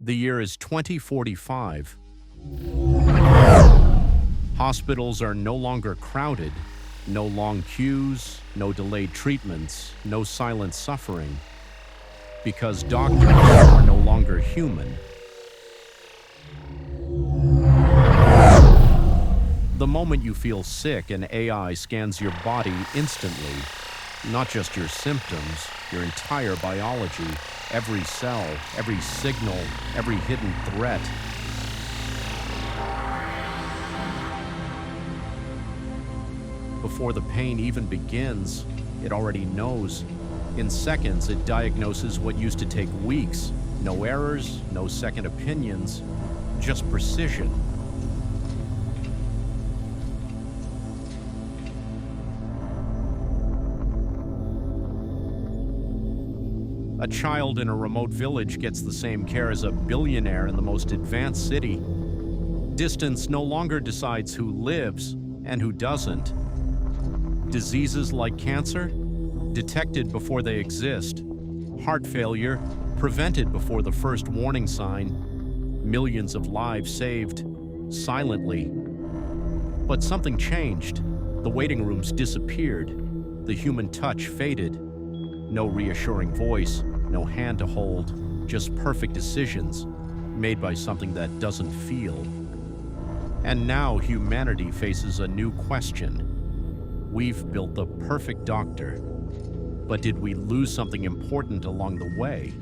The year is 2045. Hospitals are no longer crowded, no long queues, no delayed treatments, no silent suffering, because doctors are no longer human. The moment you feel sick, an AI scans your body instantly. Not just your symptoms, your entire biology, every cell, every signal, every hidden threat. Before the pain even begins, it already knows. In seconds, it diagnoses what used to take weeks. No errors, no second opinions, just precision. A child in a remote village gets the same care as a billionaire in the most advanced city. Distance no longer decides who lives and who doesn't. Diseases like cancer, detected before they exist. Heart failure, prevented before the first warning sign. Millions of lives saved, silently. But something changed. The waiting rooms disappeared. The human touch faded. No reassuring voice, no hand to hold, just perfect decisions made by something that doesn't feel. And now humanity faces a new question. We've built the perfect doctor, but did we lose something important along the way?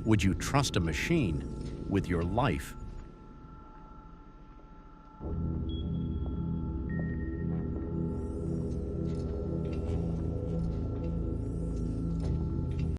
Would you trust a machine with your life?